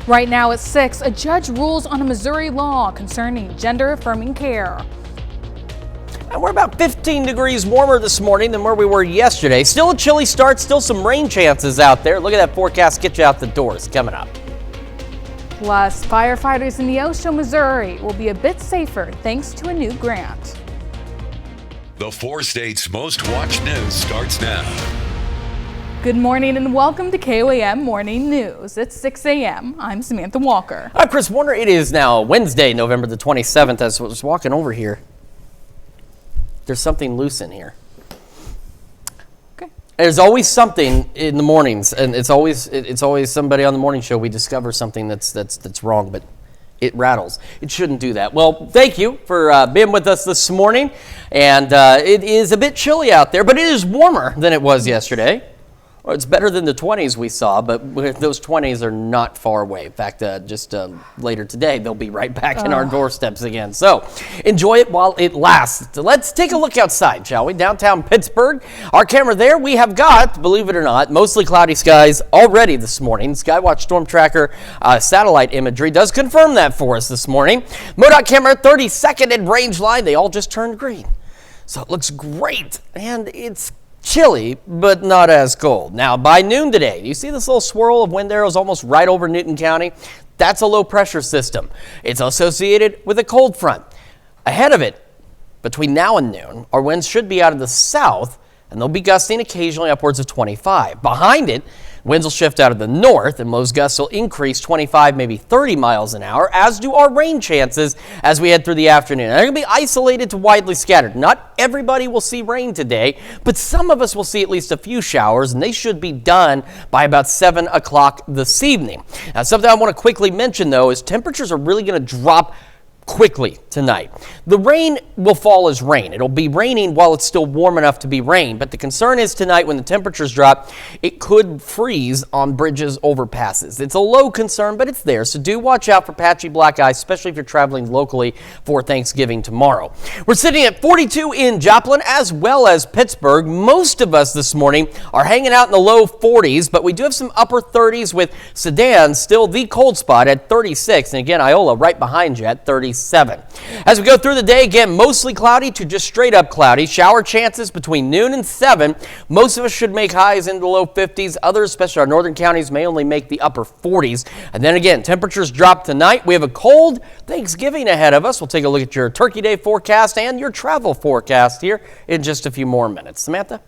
Right now at 6, a judge rules on a Missouri law concerning gender-affirming care. And we're about 15 degrees warmer this morning than where we were yesterday. Still a chilly start, still some rain chances out there. Look at that forecast, get you out the doors coming up. Plus, firefighters in Neosho, Missouri will be a bit safer thanks to a new grant. The 4 states' most watched news starts now. Good morning and welcome to KOAM Morning News. It's 6 a.m. I'm Samantha Walker. I'm Chris Warner. It is now Wednesday, November the 27th. As I was walking over here, there's something loose in here. Okay. There's always something in the mornings, and it's always somebody on the morning show. We discover something that's wrong, but it rattles. It shouldn't do that. Well, thank you for being with us this morning. And it is a bit chilly out there, but it is warmer than it was yesterday. Well, it's better than the 20s we saw, but those 20s are not far away. In fact, just later today, they'll be right back in our doorsteps again. So enjoy it while it lasts. So let's take a look outside, shall we? Downtown Pittsburgh. Our camera there, we have got, believe it or not, mostly cloudy skies already this morning. Skywatch Storm Tracker satellite imagery does confirm that for us this morning. MoDOT camera 32nd and range line, they all just turned green. So it looks great, and it's chilly, but not as cold. Now, by noon today, you see this little swirl of wind arrows almost right over Newton County? That's a low pressure system. It's associated with a cold front. Ahead of it, between now and noon, our winds should be out of the south, and they'll be gusting occasionally upwards of 25. Behind it, winds will shift out of the north, and those gusts will increase 25, maybe 30 miles an hour, as do our rain chances as we head through the afternoon. They're going to be isolated to widely scattered. Not everybody will see rain today, but some of us will see at least a few showers, and they should be done by about 7 o'clock this evening. Now, something I want to quickly mention, though, is temperatures are really going to drop quickly tonight. The rain will fall as rain. It'll be raining while it's still warm enough to be rain, but the concern is tonight when the temperatures drop, it could freeze on bridges, overpasses. It's a low concern, but it's there, so do watch out for patchy black ice, especially if you're traveling locally for Thanksgiving tomorrow. We're sitting at 42 in Joplin as well as Pittsburgh. Most of us this morning are hanging out in the low 40s, but we do have some upper 30s with Sedan still the cold spot at 36, and again, Iola right behind you at 37. As we go through the day, again, mostly cloudy to just straight up cloudy. Shower chances between noon and 7. Most of us should make highs into the low 50s. Others, especially our northern counties, may only make the upper 40s. And then again, temperatures drop tonight. We have a cold Thanksgiving ahead of us. We'll take a look at your Turkey Day forecast and your travel forecast here in just a few more minutes. Samantha?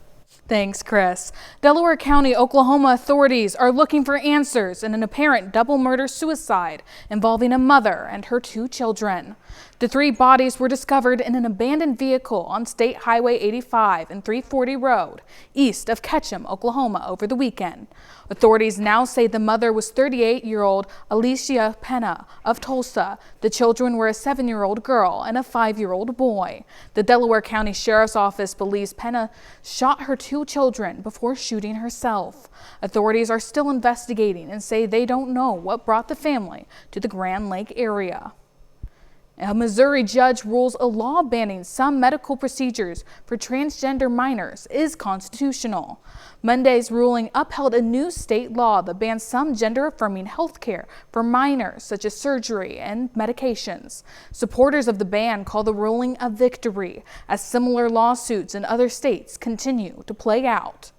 Thanks, Chris. Delaware County, Oklahoma authorities are looking for answers in an apparent double murder-suicide involving a mother and her 2 children. The 3 bodies were discovered in an abandoned vehicle on State Highway 85 and 340 Road, east of Ketchum, Oklahoma, over the weekend. Authorities now say the mother was 38-year-old Alicia Pena of Tulsa. The children were a 7-year-old girl and a 5-year-old boy. The Delaware County Sheriff's Office believes Pena shot her 2 children before shooting herself. Authorities are still investigating and say they don't know what brought the family to the Grand Lake area. A Missouri judge rules a law banning some medical procedures for transgender minors is constitutional. Monday's ruling upheld a new state law that bans some gender-affirming health care for minors, such as surgery and medications. Supporters of the ban call the ruling a victory, as similar lawsuits in other states continue to play out.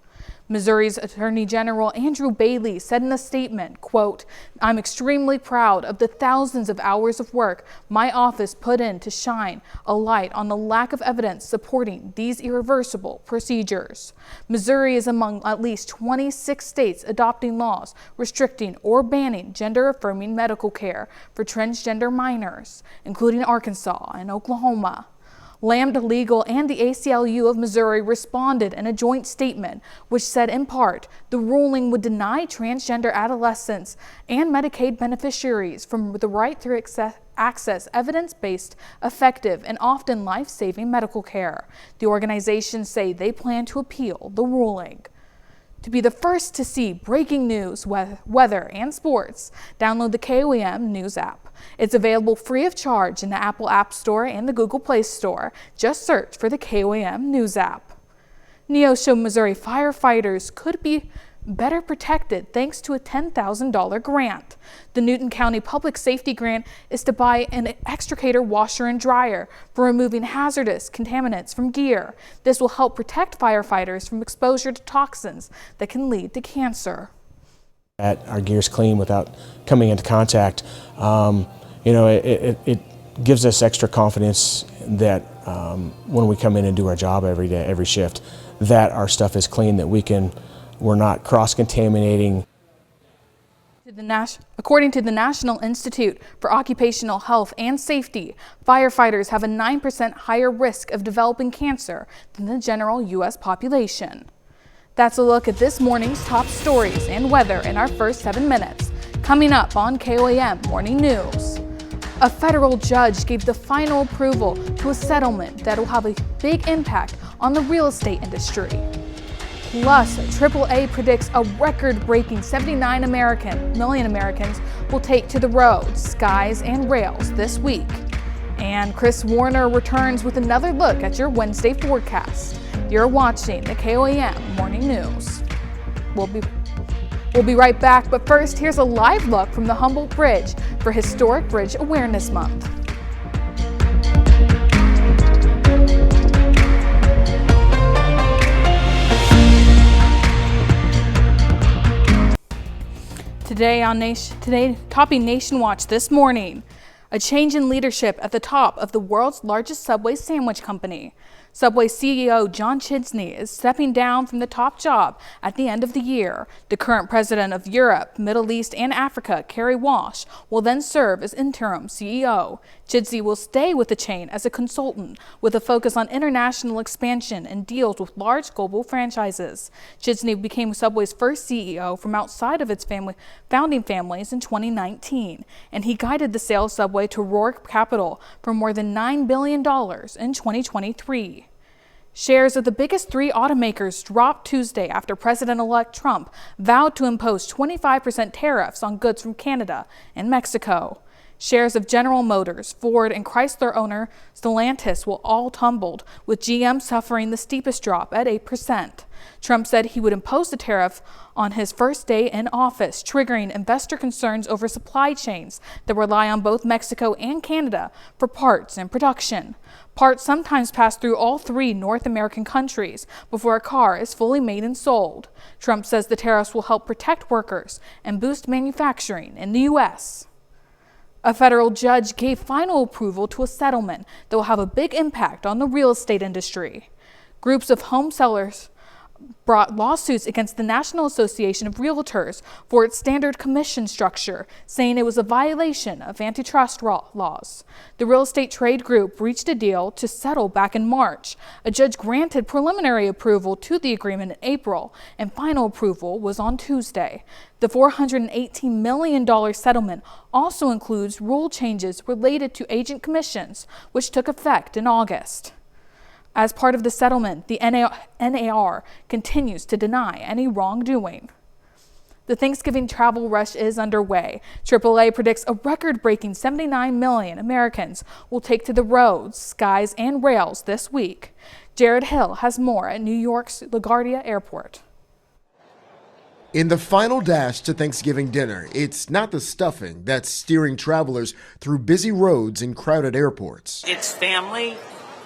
Missouri's Attorney General Andrew Bailey said in a statement, quote, "I'm extremely proud of the thousands of hours of work my office put in to shine a light on the lack of evidence supporting these irreversible procedures." Missouri is among at least 26 states adopting laws restricting or banning gender-affirming medical care for transgender minors, including Arkansas and Oklahoma. Lambda Legal and the ACLU of Missouri responded in a joint statement, which said in part, the ruling would deny transgender adolescents and Medicaid beneficiaries from the right to access evidence-based, effective, and often life-saving medical care. The organizations say they plan to appeal the ruling. To be the first to see breaking news, weather, and sports, download the KOAM News app. It's available free of charge in the Apple App Store and the Google Play Store. Just search for the KOAM News app. Neosho, Missouri firefighters could be better protected thanks to a $10,000 grant. The Newton County Public Safety Grant is to buy an extricator washer and dryer for removing hazardous contaminants from gear. This will help protect firefighters from exposure to toxins that can lead to cancer. Our gear's clean without coming into contact. It gives us extra confidence that when we come in and do our job every day, every shift, that our stuff is clean, that we're not cross-contaminating. According to the National Institute for Occupational Health and Safety, firefighters have a 9% higher risk of developing cancer than the general U.S. population. That's a look at this morning's top stories and weather in our first 7 minutes. Coming up on KOAM Morning News. A federal judge gave the final approval to a settlement that will have a big impact on the real estate industry. Plus, AAA predicts a record-breaking 79 million Americans will take to the roads, skies, and rails this week. And Chris Warner returns with another look at your Wednesday forecast. You're watching the KOAM Morning News. We'll be right back, but first, here's a live look from the Humboldt Bridge for Historic Bridge Awareness Month. Today, topping Nation Watch this morning, a change in leadership at the top of the world's largest Subway sandwich company. Subway CEO John Chidsney is stepping down from the top job at the end of the year. The current president of Europe, Middle East, and Africa, Kerry Walsh, will then serve as interim CEO. Chidsney will stay with the chain as a consultant with a focus on international expansion and deals with large global franchises. Chidsney became Subway's first CEO from outside of its founding families in 2019, and he guided the sale of Subway to Roark Capital for more than $9 billion in 2023. Shares of the biggest three automakers dropped Tuesday after President-elect Trump vowed to impose 25% tariffs on goods from Canada and Mexico. Shares of General Motors, Ford, and Chrysler owner Stellantis will all tumbled, with GM suffering the steepest drop at 8%. Trump said he would impose the tariff on his first day in office, triggering investor concerns over supply chains that rely on both Mexico and Canada for parts and production. Parts sometimes pass through all three North American countries before a car is fully made and sold. Trump says the tariffs will help protect workers and boost manufacturing in the U.S. A federal judge gave final approval to a settlement that will have a big impact on the real estate industry. Groups of home sellers brought lawsuits against the National Association of Realtors for its standard commission structure, saying it was a violation of antitrust laws. The real estate trade group reached a deal to settle back in March. A judge granted preliminary approval to the agreement in April, and final approval was on Tuesday. The $418 million settlement also includes rule changes related to agent commissions, which took effect in August. As part of the settlement, the NAR continues to deny any wrongdoing. The Thanksgiving travel rush is underway. AAA predicts a record-breaking 79 million Americans will take to the roads, skies, and rails this week. Jared Hill has more at New York's LaGuardia Airport. In the final dash to Thanksgiving dinner, it's not the stuffing that's steering travelers through busy roads and crowded airports. It's family.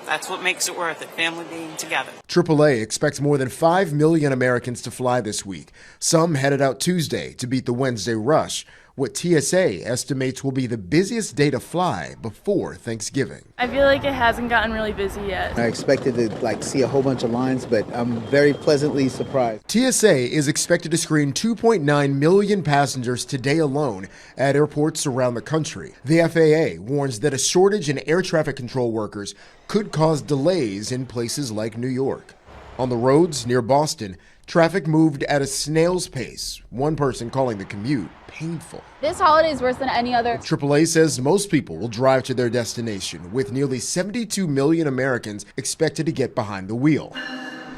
That's what makes it worth it, family being together. AAA expects more than 5 million Americans to fly this week. Some headed out Tuesday to beat the Wednesday rush, what TSA estimates will be the busiest day to fly before Thanksgiving. I feel like it hasn't gotten really busy yet. I expected to see a whole bunch of lines, but I'm very pleasantly surprised. TSA is expected to screen 2.9 million passengers today alone at airports around the country. The FAA warns that a shortage in air traffic control workers could cause delays in places like New York. On the roads near Boston, traffic moved at a snail's pace, one person calling the commute painful. This holiday is worse than any other. AAA says most people will drive to their destination, with nearly 72 million Americans expected to get behind the wheel.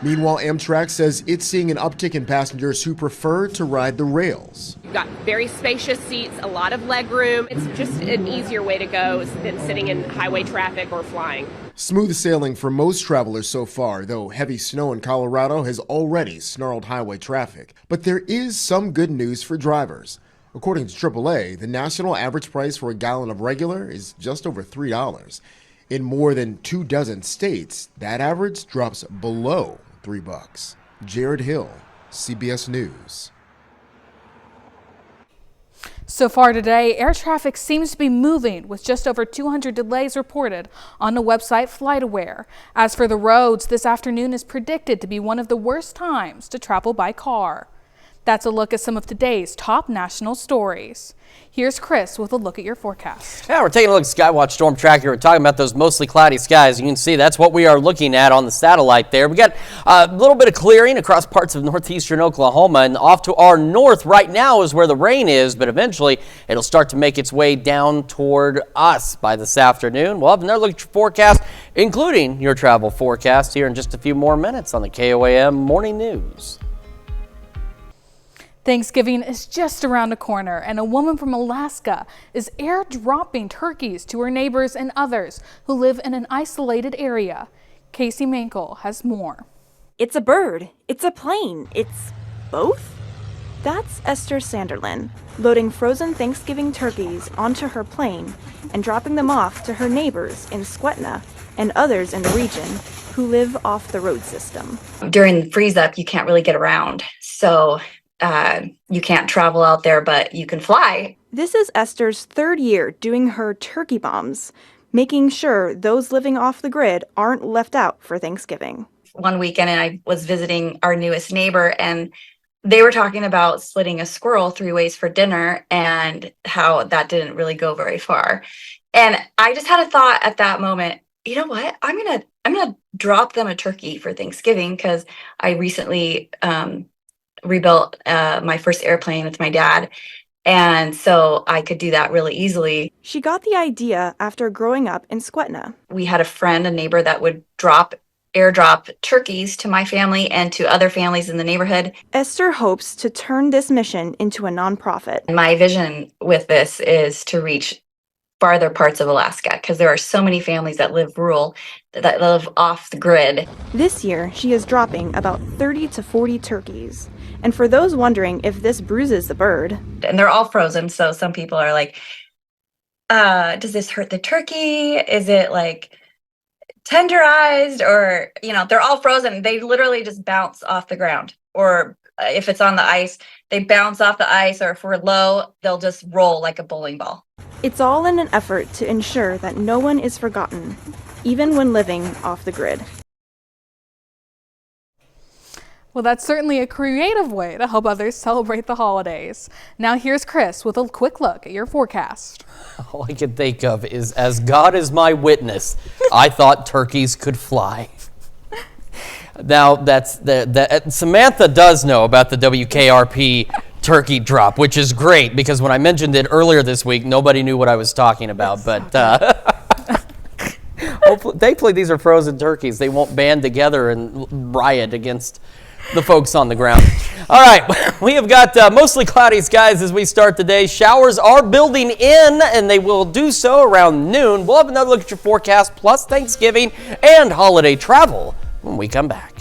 Meanwhile, Amtrak says it's seeing an uptick in passengers who prefer to ride the rails. You've got very spacious seats, a lot of leg room. It's just an easier way to go than sitting in highway traffic or flying. Smooth sailing for most travelers so far, though heavy snow in Colorado has already snarled highway traffic. But there is some good news for drivers. According to AAA, the national average price for a gallon of regular is just over $3. In more than 24 states, that average drops below $3. Jared Hill, CBS News. So far today, air traffic seems to be moving with just over 200 delays reported on the website FlightAware. As for the roads, this afternoon is predicted to be one of the worst times to travel by car. That's a look at some of today's top national stories. Here's Chris with a look at your forecast. Yeah, we're taking a look at Skywatch Storm Tracker. We're talking about those mostly cloudy skies. You can see that's what we are looking at on the satellite there. We got a little bit of clearing across parts of northeastern Oklahoma, and off to our north right now is where the rain is, but eventually it'll start to make its way down toward us by this afternoon. We'll have another look at your forecast, including your travel forecast, here in just a few more minutes on the KOAM Morning News. Thanksgiving is just around the corner, and a woman from Alaska is airdropping turkeys to her neighbors and others who live in an isolated area. Casey Mankel has more. It's a bird. It's a plane. It's both? That's Esther Sanderlin, loading frozen Thanksgiving turkeys onto her plane and dropping them off to her neighbors in Skwetna and others in the region who live off the road system. During the freeze up, you can't really get around. So you can't travel out there, but you can fly. This is Esther's third year doing her turkey bombs, making sure those living off the grid aren't left out for Thanksgiving. One weekend, and I was visiting our newest neighbor, and they were talking about splitting a squirrel 3 ways for dinner and how that didn't really go very far. And I just had a thought at that moment, you know what? I'm gonna drop them a turkey for Thanksgiving, because I recently rebuilt my first airplane with my dad, and so I could do that really easily. She got the idea after growing up in Skwetna. We had a neighbor that would airdrop turkeys to my family and to other families in the neighborhood. Esther hopes to turn this mission into a nonprofit. My vision with this is to reach farther parts of Alaska, because there are so many families that live rural, that live off the grid. This year, she is dropping about 30 to 40 turkeys. And for those wondering if this bruises the bird. And they're all frozen, so some people are like, does this hurt the turkey? Is it like tenderized? Or, they're all frozen. They literally just bounce off the ground. Or if it's on the ice, they bounce off the ice, or if we're low, they'll just roll like a bowling ball. It's all in an effort to ensure that no one is forgotten, even when living off the grid. Well, that's certainly a creative way to help others celebrate the holidays. Now here's Chris with a quick look at your forecast. All I can think of is, as God is my witness, I thought turkeys could fly. Now, Samantha does know about the WKRP turkey drop, which is great, because when I mentioned it earlier this week, nobody knew what I was talking about. But thankfully, these are frozen turkeys. They won't band together and riot against the folks on the ground. All right, we have got mostly cloudy skies as we start the day. Showers are building in, and they will do so around noon. We'll have another look at your forecast, plus Thanksgiving and holiday travel when we come back.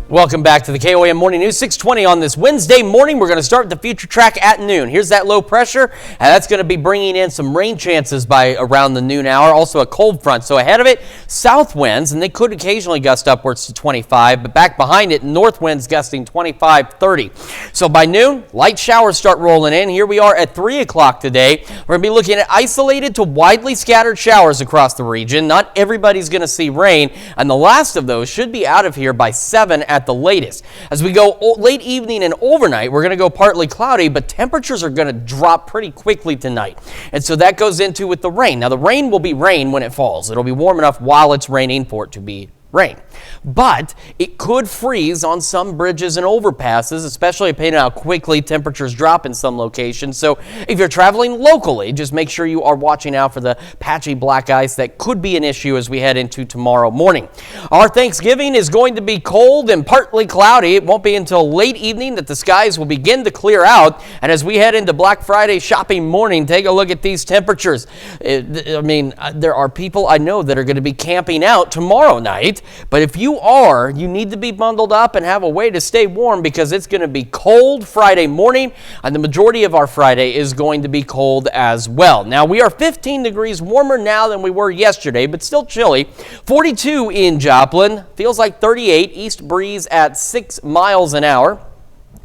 Welcome back to the KOAM Morning News, 6:20 on this Wednesday morning. We're going to start the future track at noon. Here's that low pressure, and that's going to be bringing in some rain chances by around the noon hour. Also a cold front. So ahead of it, south winds, and they could occasionally gust upwards to 25, but back behind it, north winds gusting 25, 30. So by noon, light showers start rolling in. Here we are at 3 o'clock today. We're going to be looking at isolated to widely scattered showers across the region. Not everybody's going to see rain, and the last of those should be out of here by 7 at the latest. As we go late evening and overnight, we're going to go partly cloudy, but temperatures are going to drop pretty quickly tonight. And so that goes into with the rain. Now, the rain will be rain when it falls. It'll be warm enough while it's raining for it to be rain. but it could freeze on some bridges and overpasses, especially depending on how quickly temperatures drop in some locations. So if you're traveling locally, just make sure you are watching out for the patchy black ice that could be an issue as we head into tomorrow morning. Our Thanksgiving is going to be cold and partly cloudy. It won't be until late evening that the skies will begin to clear out. And as we head into Black Friday shopping morning, take a look at these temperatures. There are people I know that are going to be camping out tomorrow night. But if you are, you need to be bundled up and have a way to stay warm because it's going to be cold Friday morning. And the majority of our Friday is going to be cold as well. Now, we are 15 degrees warmer now than we were yesterday, but still chilly. 42 in Joplin. Feels like 38. East breeze at 6 miles an hour.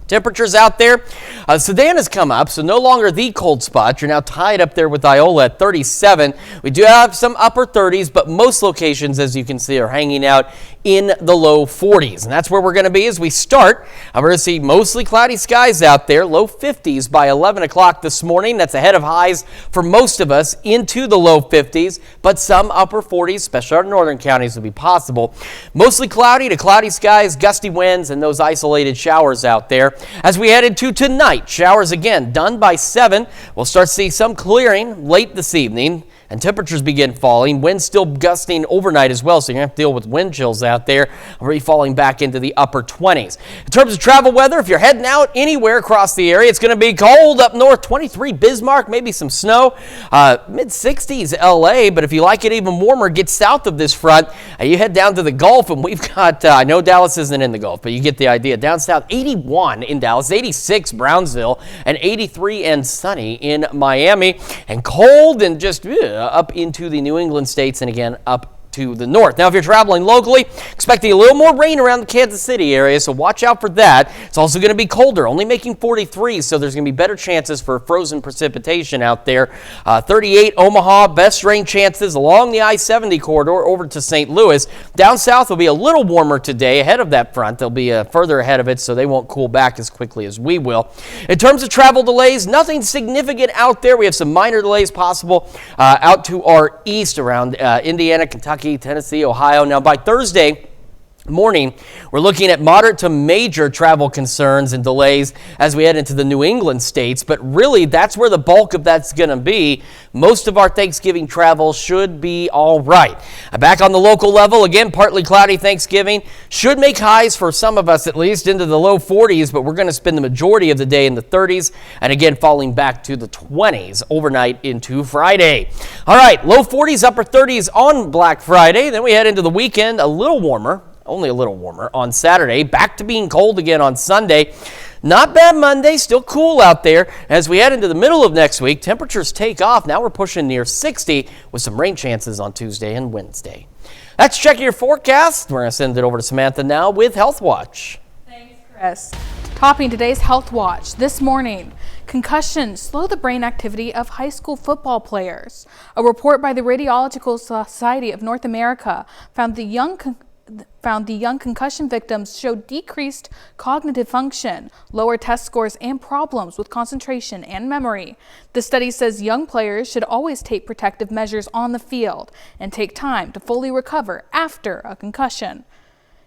Temperatures out there. Savannah's come up, so no longer the cold spot. You're now tied up there with Iola at 37. We do have some upper 30s, but most locations, as you can see, are hanging out in the low 40s. And that's where we're going to be as we start. We're going to see mostly cloudy skies out there, low 50s by 11 o'clock this morning. That's ahead of highs for most of us into the low 50s, but some upper 40s, especially our northern counties, will be possible. Mostly cloudy to cloudy skies, gusty winds, and those isolated showers out there. As we head into tonight, showers again done by 7. We'll start to see some clearing late this evening and temperatures begin falling. Winds still gusting overnight as well, so you're going to have to deal with wind chills out there. Already falling back into the upper 20s. In terms of travel weather, if you're heading out anywhere across the area, it's going to be cold up north, 23 Bismarck, maybe some snow, mid-60s LA, but if you like it even warmer, get south of this front. You head down to the Gulf, and we've got, I know Dallas isn't in the Gulf, but you get the idea. Down south, 81 in Dallas, 86 Brownsville, and 83 and sunny in Miami, and cold and just up into the New England states and again up to the north. Now, if you're traveling locally, expecting a little more rain around the Kansas City area, so watch out for that. It's also going to be colder, only making 43, so there's going to be better chances for frozen precipitation out there. 38 Omaha, best rain chances along the I-70 corridor over to St. Louis. Down south will be a little warmer today ahead of that front. They'll be further ahead of it, so they won't cool back as quickly as we will. In terms of travel delays, nothing significant out there. We have some minor delays possible out to our east around Indiana, Kentucky, Tennessee, Ohio. Now, by Thursday morning, we're looking at moderate to major travel concerns and delays as we head into the New England states, but really that's where the bulk of that's going to be. Most of our Thanksgiving travel should be all right. Back on the local level, again, partly cloudy Thanksgiving. Should make highs for some of us at least into the low 40s, but we're going to spend the majority of the day in the 30s, and again, falling back to the 20s overnight into Friday. All right, low 40s, upper 30s on Black Friday. Then we head into the weekend, a little warmer. Only a little warmer on Saturday, back to being cold again on Sunday. Not bad Monday, still cool out there. As we head into the middle of next week, temperatures take off. Now we're pushing near 60 with some rain chances on Tuesday and Wednesday. That's checking your forecast. We're going to send it over to Samantha now with Health Watch. Thanks, Chris. Topping today's Health Watch this morning, concussions slow the brain activity of high school football players. A report by the Radiological Society of North America found the young concussion victims showed decreased cognitive function, lower test scores, and problems with concentration and memory. The study says young players should always take protective measures on the field and take time to fully recover after a concussion.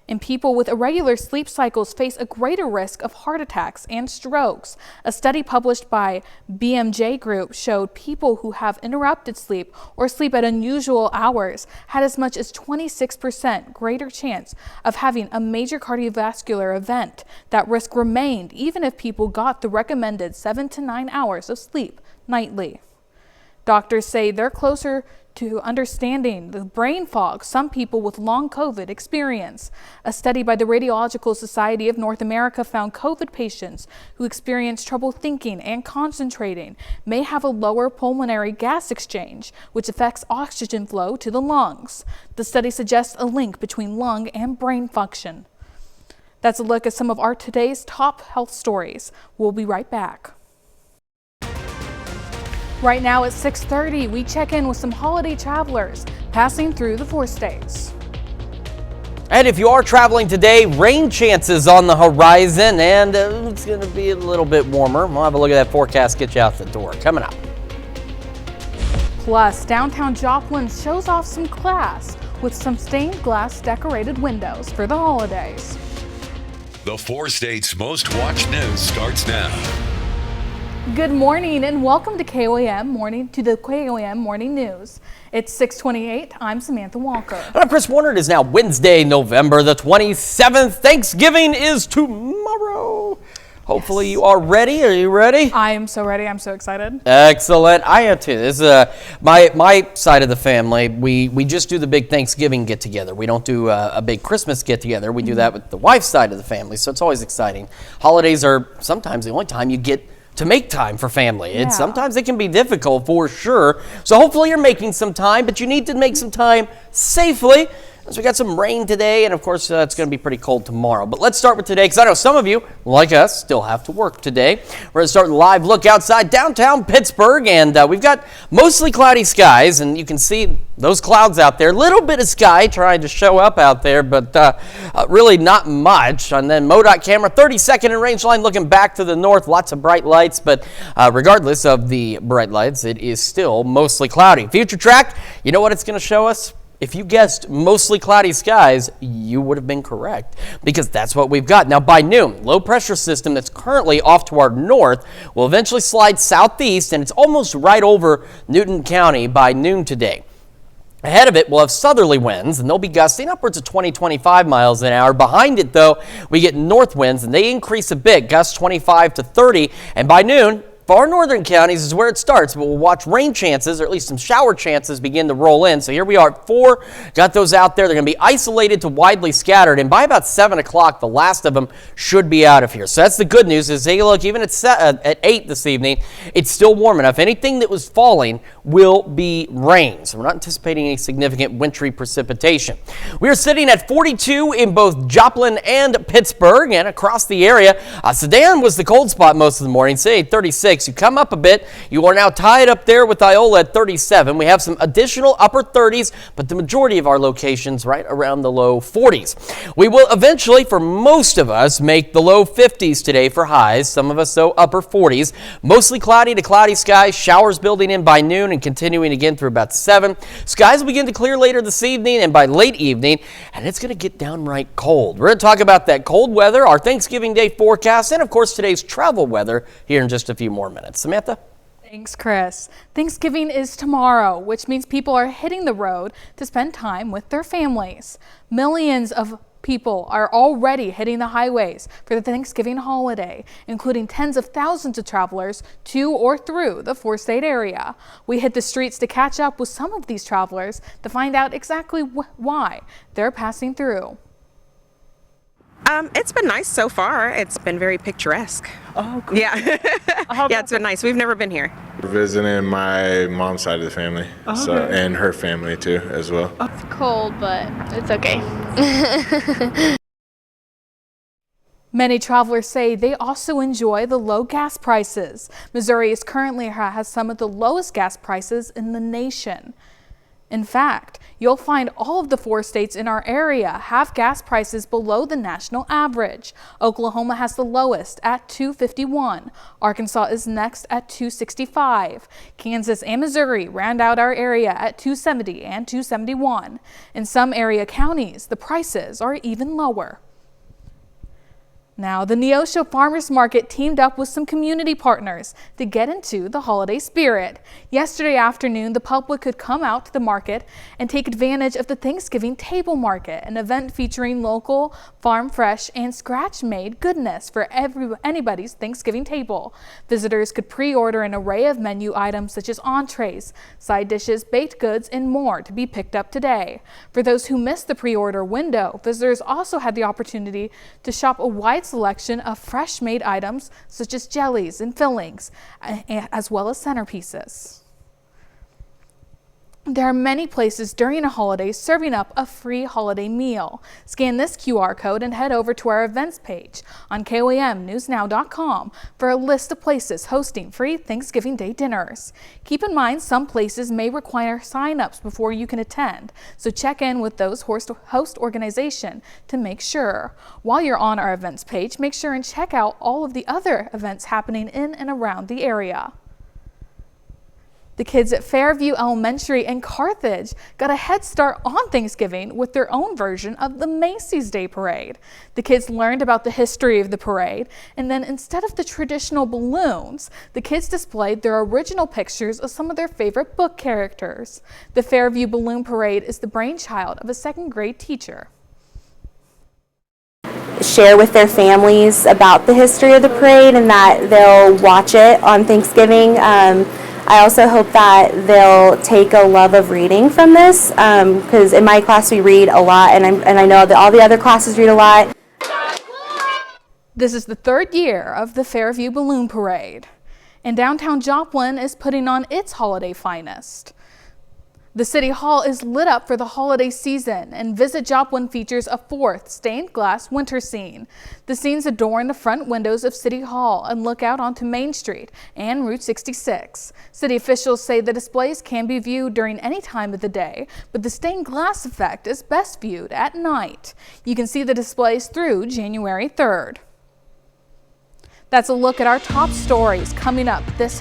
And people with irregular sleep cycles face a greater risk of heart attacks and strokes. A study published by BMJ Group showed people who have interrupted sleep or sleep at unusual hours had as much as 26% greater chance of having a major cardiovascular event. That risk remained even if people got the recommended 7 to 9 hours of sleep nightly. Doctors say they're closer to understanding the brain fog some people with long COVID experience. A study by the Radiological Society of North America found COVID patients who experience trouble thinking and concentrating may have a lower pulmonary gas exchange, which affects oxygen flow to the lungs. The study suggests a link between lung and brain function. That's a look at some of our today's top health stories. We'll be right back. Right now at 6:30, we check in with some holiday travelers passing through the 4 states. And if you are traveling today, rain chances on the horizon, and it's going to be a little bit warmer. We'll have a look at that forecast, get you out the door. Coming up. Plus, downtown Joplin shows off some class with some stained glass decorated windows for the holidays. The 4 states' most watched news starts now. Good morning and welcome to KOAM Morning News. It's 6:28. I'm Samantha Walker. And I'm Chris Warner. It is now Wednesday, November the 27th. Thanksgiving is tomorrow. Hopefully you are ready. Are you ready? I am so ready. I'm so excited. Excellent. I am too. This is my side of the family. We just do the big Thanksgiving get together. We don't do a big Christmas get together. We do that with the wife's side of the family. So it's always exciting. Holidays are sometimes the only time you get to make time for family. And sometimes it can be difficult for sure. So hopefully you're making some time, but you need to make some time safely. So we got some rain today, and of course it's going to be pretty cold tomorrow. But let's start with today, because I know some of you, like us, still have to work today. We're going to start with a live look outside downtown Pittsburgh, and we've got mostly cloudy skies, and you can see those clouds out there. Little bit of sky trying to show up out there, but really not much. And then MoDOT camera, 32nd and range line, looking back to the north. Lots of bright lights, but regardless of the bright lights, it is still mostly cloudy. Future track, you know what it's going to show us? If you guessed mostly cloudy skies, you would have been correct, because that's what we've got. Now by noon, low pressure system that's currently off to our north will eventually slide southeast, and it's almost right over Newton County by noon today. Ahead of it, we'll have southerly winds, and they'll be gusting upwards of 20-25 miles an hour. Behind it, though, we get north winds, and they increase a bit, gusts 25 to 30, and by noon, far northern counties is where it starts, but we'll watch rain chances, or at least some shower chances, begin to roll in. So here we are at 4, got those out there. They're going to be isolated to widely scattered, and by about 7 o'clock, the last of them should be out of here. So that's the good news. Is hey, look, even at 8 this evening, it's still warm enough. Anything that was falling will be rain, so we're not anticipating any significant wintry precipitation. We are sitting at 42 in both Joplin and Pittsburgh, and across the area. Sedan was the cold spot most of the morning, say 36. You come up a bit, you are now tied up there with Iola at 37. We have some additional upper 30s, but the majority of our locations right around the low 40s. We will eventually, for most of us, make the low 50s today for highs. Some of us, though, upper 40s. Mostly cloudy to cloudy skies, showers building in by noon and continuing again through about 7. Skies will begin to clear later this evening and by late evening, and it's going to get downright cold. We're going to talk about that cold weather, our Thanksgiving Day forecast, and of course today's travel weather here in just a few more minutes. Samantha? Thanks, Chris. Thanksgiving is tomorrow, which means people are hitting the road to spend time with their families. Millions of people are already hitting the highways for the Thanksgiving holiday, including tens of thousands of travelers to or through the 4-state area. We hit the streets to catch up with some of these travelers to find out exactly why they're passing through. It's been nice so far. It's been very picturesque. Oh, cool. Yeah. Yeah, it's been nice. We've never been here. We're visiting my mom's side of the family, and her family too as well. It's cold, but it's okay. Many travelers say they also enjoy the low gas prices. Missouri is currently has some of the lowest gas prices in the nation. In fact, you'll find all of the 4 states in our area have gas prices below the national average. Oklahoma has the lowest at $2.51. Arkansas is next at $2.65. Kansas and Missouri round out our area at $2.70 and $2.71. In some area counties, the prices are even lower. Now, the Neosho Farmers Market teamed up with some community partners to get into the holiday spirit. Yesterday afternoon, the public could come out to the market and take advantage of the Thanksgiving Table Market, an event featuring local, farm fresh, and scratch-made goodness for anybody's Thanksgiving table. Visitors could pre-order an array of menu items such as entrees, side dishes, baked goods, and more to be picked up today. For those who missed the pre-order window, visitors also had the opportunity to shop a wide selection of fresh made items such as jellies and fillings, as well as centerpieces. There are many places during a holiday serving up a free holiday meal. Scan this QR code and head over to our events page on KOAMnewsnow.com for a list of places hosting free Thanksgiving Day dinners. Keep in mind some places may require sign-ups before you can attend, so check in with those host organization to make sure. While you're on our events page, make sure and check out all of the other events happening in and around the area. The kids at Fairview Elementary in Carthage got a head start on Thanksgiving with their own version of the Macy's Day Parade. The kids learned about the history of the parade, and then instead of the traditional balloons, the kids displayed their original pictures of some of their favorite book characters. The Fairview Balloon Parade is the brainchild of a second-grade teacher. Share with their families about the history of the parade and that they'll watch it on Thanksgiving. I also hope that they'll take a love of reading from this, because in my class we read a lot, and I know that all the other classes read a lot. This is the third year of the Fairview Balloon Parade, and downtown Joplin is putting on its holiday finest. The City Hall is lit up for the holiday season, and Visit Joplin features a fourth stained glass winter scene. The scenes adorn the front windows of City Hall and look out onto Main Street and Route 66. City officials say the displays can be viewed during any time of the day, but the stained glass effect is best viewed at night. You can see the displays through January 3rd. That's a look at our top stories coming up this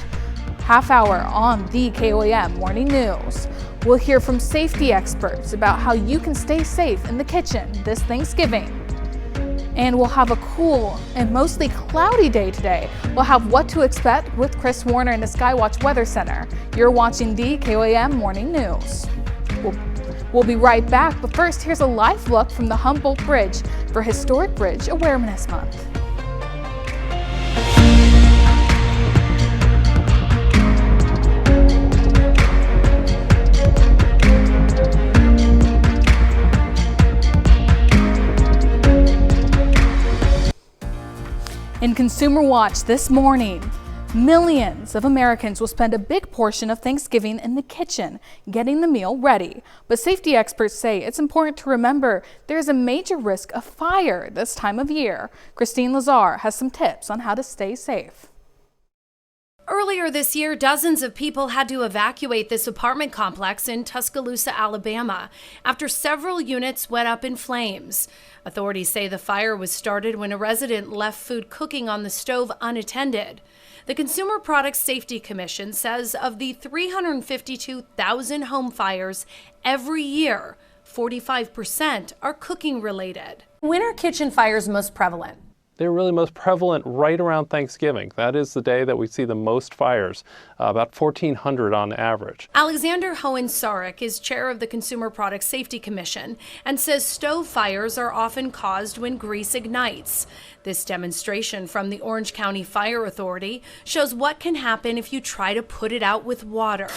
half hour on the KOAM Morning News. We'll hear from safety experts about how you can stay safe in the kitchen this Thanksgiving. And we'll have a cool and mostly cloudy day today. We'll have what to expect with Chris Warner in the Skywatch Weather Center. You're watching the KOAM Morning News. We'll be right back, but first here's a live look from the Humboldt Bridge for Historic Bridge Awareness Month. In Consumer Watch this morning, millions of Americans will spend a big portion of Thanksgiving in the kitchen, getting the meal ready. But safety experts say it's important to remember there is a major risk of fire this time of year. Christine Lazar has some tips on how to stay safe. Earlier this year, dozens of people had to evacuate this apartment complex in Tuscaloosa, Alabama, after several units went up in flames. Authorities say the fire was started when a resident left food cooking on the stove unattended. The Consumer Product Safety Commission says of the 352,000 home fires every year, 45% are cooking related. When are kitchen fires most prevalent? They're really most prevalent right around Thanksgiving. That is the day that we see the most fires, about 1,400 on average. Alexander Hohen-Sarek is chair of the Consumer Product Safety Commission and says stove fires are often caused when grease ignites. This demonstration from the Orange County Fire Authority shows what can happen if you try to put it out with water.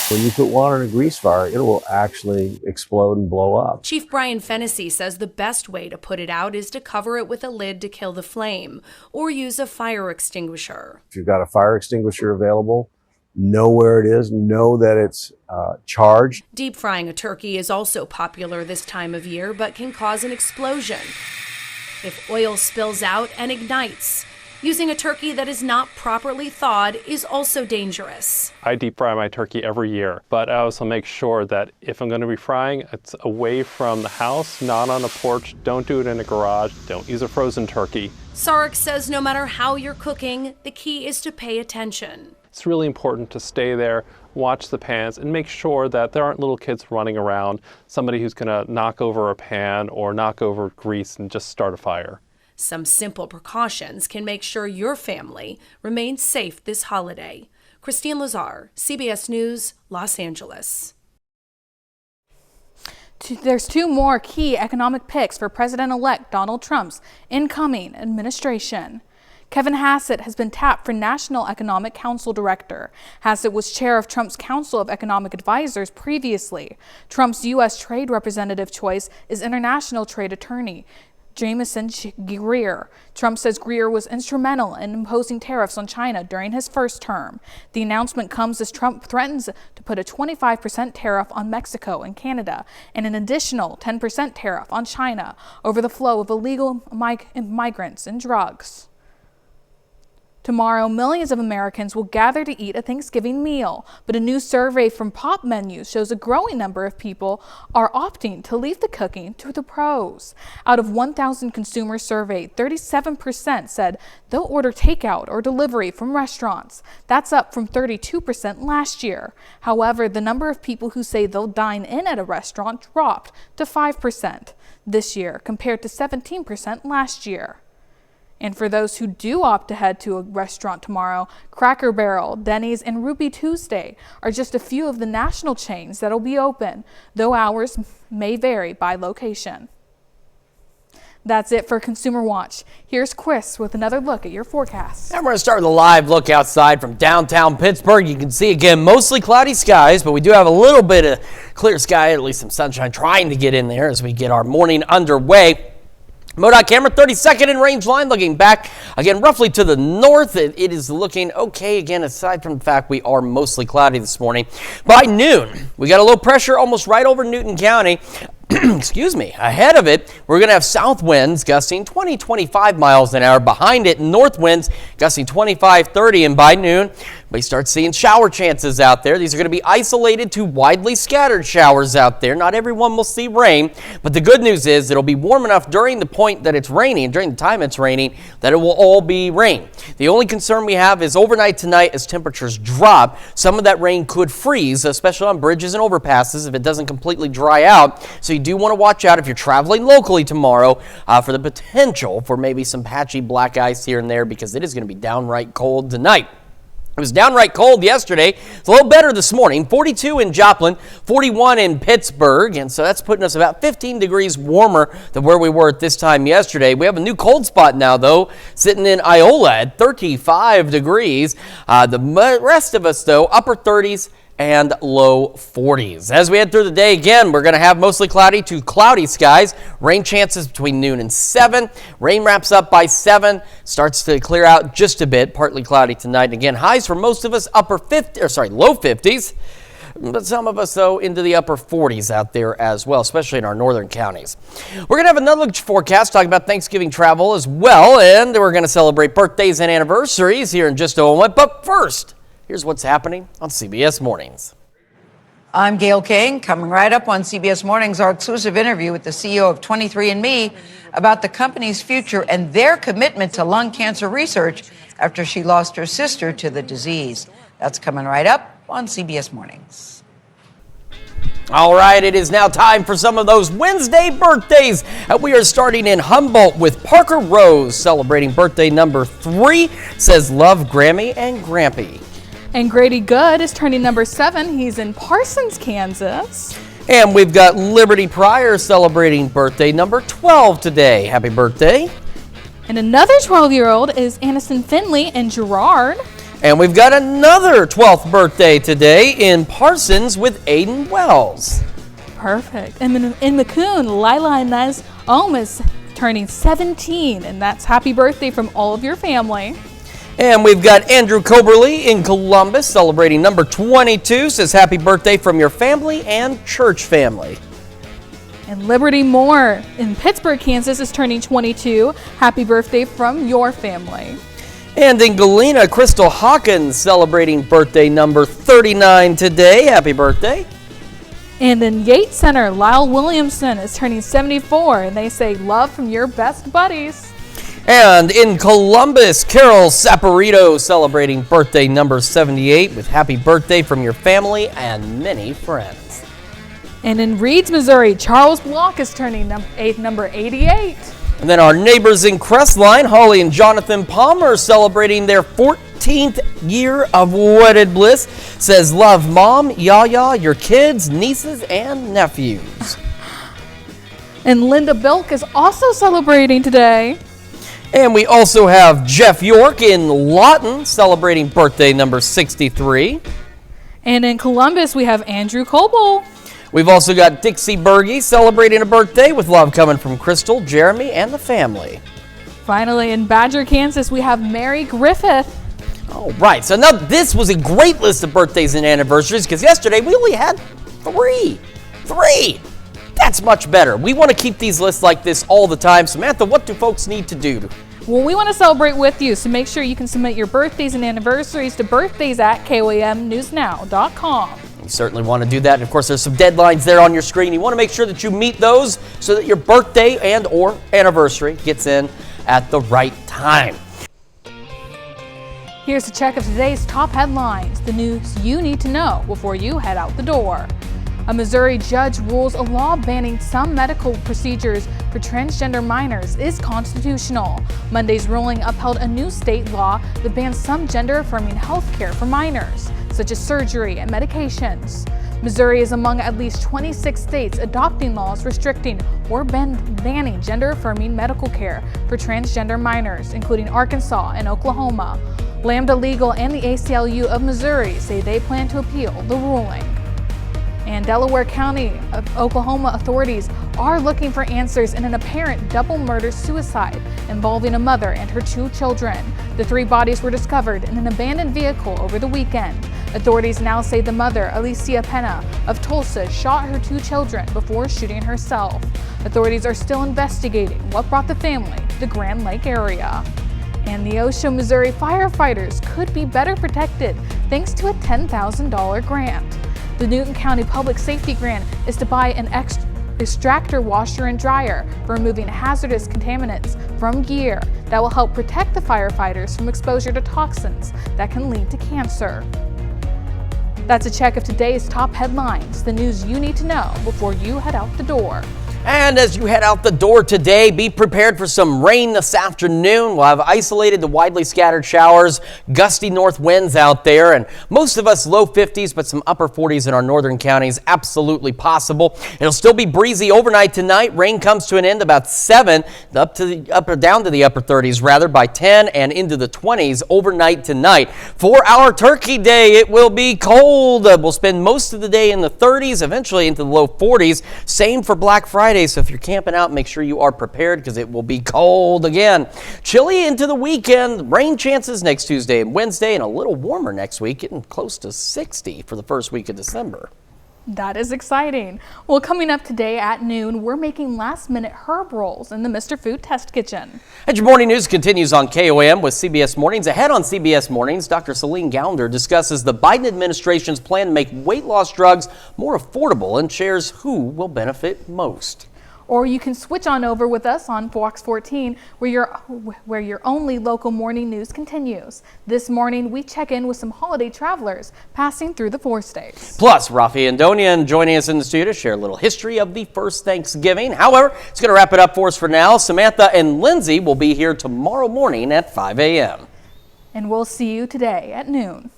When you put water in a grease fire, it will actually explode and blow up. Chief Brian Fennessy says the best way to put it out is to cover it with a lid to kill the flame or use a fire extinguisher. If you've got a fire extinguisher available, know where it is, know that it's charged. Deep frying a turkey is also popular this time of year, but can cause an explosion if oil spills out and ignites. Using a turkey that is not properly thawed is also dangerous. I deep fry my turkey every year, but I also make sure that if I'm going to be frying, it's away from the house, not on a porch. Don't do it in a garage. Don't use a frozen turkey. Sarek says no matter how you're cooking, the key is to pay attention. It's really important to stay there, watch the pans, and make sure that there aren't little kids running around, somebody who's going to knock over a pan or knock over grease and just start a fire. Some simple precautions can make sure your family remains safe this holiday. Christine Lazar, CBS News, Los Angeles. There's two more key economic picks for President-elect Donald Trump's incoming administration. Kevin Hassett has been tapped for National Economic Council Director. Hassett was chair of Trump's Council of Economic Advisors previously. Trump's U.S. trade representative choice is international trade attorney Jamieson Greer. Trump says Greer was instrumental in imposing tariffs on China during his first term. The announcement comes as Trump threatens to put a 25% tariff on Mexico and Canada and an additional 10% tariff on China over the flow of illegal migrants and drugs. Tomorrow, millions of Americans will gather to eat a Thanksgiving meal, but a new survey from Pop Menus shows a growing number of people are opting to leave the cooking to the pros. Out of 1,000 consumers surveyed, 37% said they'll order takeout or delivery from restaurants. That's up from 32% last year. However, the number of people who say they'll dine in at a restaurant dropped to 5% this year compared to 17% last year. And for those who do opt to head to a restaurant tomorrow, Cracker Barrel, Denny's, and Ruby Tuesday are just a few of the national chains that'll be open, though hours may vary by location. That's it for Consumer Watch. Here's Chris with another look at your forecast. And we're going to start with a live look outside from downtown Pittsburgh. You can see, again, mostly cloudy skies, but we do have a little bit of clear sky, at least some sunshine trying to get in there as we get our morning underway. MoDOT camera, 32nd in range line, looking back again roughly to the north. It is looking okay again, aside from the fact we are mostly cloudy this morning. By noon, we got a low pressure almost right over Newton County. Excuse me. Ahead of it, we're going to have south winds gusting 20-25 miles an hour. Behind it, north winds gusting 25-30, and by noon, we start seeing shower chances out there. These are going to be isolated to widely scattered showers out there. Not everyone will see rain, but the good news is it'll be warm enough during the point that it's raining, during the time it's raining, that it will all be rain. The only concern we have is overnight tonight as temperatures drop. Some of that rain could freeze, especially on bridges and overpasses if it doesn't completely dry out. So you do want to watch out if you're traveling locally tomorrow for the potential for maybe some patchy black ice here and there, because it is going to be downright cold tonight. It was downright cold yesterday. It's a little better this morning. 42 in Joplin, 41 in Pittsburgh, and so that's putting us about 15 degrees warmer than where we were at this time yesterday. We have a new cold spot now, though, sitting in Iola at 35 degrees. The rest of us, though, upper 30s and low 40s. As we head through the day, again, we're going to have mostly cloudy to cloudy skies. Rain chances between noon and 7. Rain wraps up by 7. Starts to clear out just a bit. Partly cloudy tonight. And again, highs for most of us low 50s. But some of us, though, into the upper 40s out there as well, especially in our northern counties. We're going to have another look forecast talking about Thanksgiving travel as well. And we're going to celebrate birthdays and anniversaries here in just a moment. But first, here's what's happening on CBS Mornings. I'm Gail King. Coming right up on CBS Mornings, our exclusive interview with the CEO of 23andMe about the company's future and their commitment to lung cancer research after she lost her sister to the disease. That's coming right up on CBS Mornings. All right, it is now time for some of those Wednesday birthdays. We are starting in Humboldt with Parker Rose, celebrating birthday number 3, says love Grammy and Grampy. And Grady Good is turning number 7. He's in Parsons, Kansas. And we've got Liberty Pryor celebrating birthday number 12 today. Happy birthday. And another 12-year-old is Aniston Finley in Girard. And we've got another 12th birthday today in Parsons with Aiden Wells. Perfect. And in Macomb, Lila Inez Ohm is turning 17. And that's happy birthday from all of your family. And we've got Andrew Coberly in Columbus celebrating number 22. Says happy birthday from your family and church family. And Liberty Moore in Pittsburgh, Kansas is turning 22. Happy birthday from your family. And in Galena, Crystal Hawkins celebrating birthday number 39 today. Happy birthday. And in Yates Center, Lyle Williamson is turning 74. And they say love from your best buddies. And in Columbus, Carol Saporito celebrating birthday number 78 with happy birthday from your family and many friends. And in Reeds, Missouri, Charles Block is turning number 88. And then our neighbors in Crestline, Holly and Jonathan Palmer, celebrating their 14th year of wedded bliss, says love Mom, Yaya, your kids, nieces, and nephews. And Linda Bilk is also celebrating today. And we also have Jeff York in Lawton celebrating birthday number 63. And in Columbus, we have Andrew Coble. We've also got Dixie Berge celebrating a birthday with love coming from Crystal, Jeremy, and the family. Finally, in Badger, Kansas, we have Mary Griffith. All right, so now this was a great list of birthdays and anniversaries because yesterday we only had three. that's much better. We want to keep these lists like this all the time. Samantha, what do folks need to do? Well, we want to celebrate with you, so make sure you can submit your birthdays and anniversaries to birthdays@KOAMnewsnow.com. You certainly want to do that. And of course, there's some deadlines there on your screen. You want to make sure that you meet those so that your birthday and or anniversary gets in at the right time. Here's a check of today's top headlines, the news you need to know before you head out the door. A Missouri judge rules a law banning some medical procedures for transgender minors is constitutional. Monday's ruling upheld a new state law that bans some gender-affirming health care for minors, such as surgery and medications. Missouri is among at least 26 states adopting laws restricting or banning gender-affirming medical care for transgender minors, including Arkansas and Oklahoma. Lambda Legal and the ACLU of Missouri say they plan to appeal the ruling. And Delaware County Oklahoma authorities are looking for answers in an apparent double murder-suicide involving a mother and her 2 children. The 3 bodies were discovered in an abandoned vehicle over the weekend. Authorities now say the mother, Alicia Pena of Tulsa, shot her 2 children before shooting herself. Authorities are still investigating what brought the family to the Grand Lake area. And the Osho, Missouri firefighters could be better protected thanks to a $10,000 grant. The Newton County Public Safety Grant is to buy an extractor washer and dryer for removing hazardous contaminants from gear that will help protect the firefighters from exposure to toxins that can lead to cancer. That's a check of today's top headlines, the news you need to know before you head out the door. And as you head out the door today, be prepared for some rain this afternoon. We'll have isolated to widely scattered showers, gusty north winds out there, and most of us low 50s, but some upper 40s in our northern counties, absolutely possible. It'll still be breezy overnight tonight. Rain comes to an end about 7, down to the upper 30s rather, by 10 and into the 20s overnight tonight. For our Turkey Day, it will be cold. We'll spend most of the day in the 30s, eventually into the low 40s. Same for Black Friday. So if you're camping out, make sure you are prepared because it will be cold again. Chilly into the weekend. Rain chances next Tuesday and Wednesday, and a little warmer next week, getting close to 60 for the first week of December. That is exciting. Well, coming up today at noon, we're making last-minute herb rolls in the Mr. Food Test Kitchen. And your morning news continues on KOAM with CBS Mornings. Ahead on CBS Mornings, Dr. Celine Gounder discusses the Biden administration's plan to make weight loss drugs more affordable and shares who will benefit most. Or you can switch on over with us on Fox 14, where your only local morning news continues. This morning, we check in with some holiday travelers passing through the 4 states. Plus, Rafi and Donian joining us in the studio to share a little history of the first Thanksgiving. However, it's going to wrap it up for us for now. Samantha and Lindsay will be here tomorrow morning at 5 a.m. And we'll see you today at noon.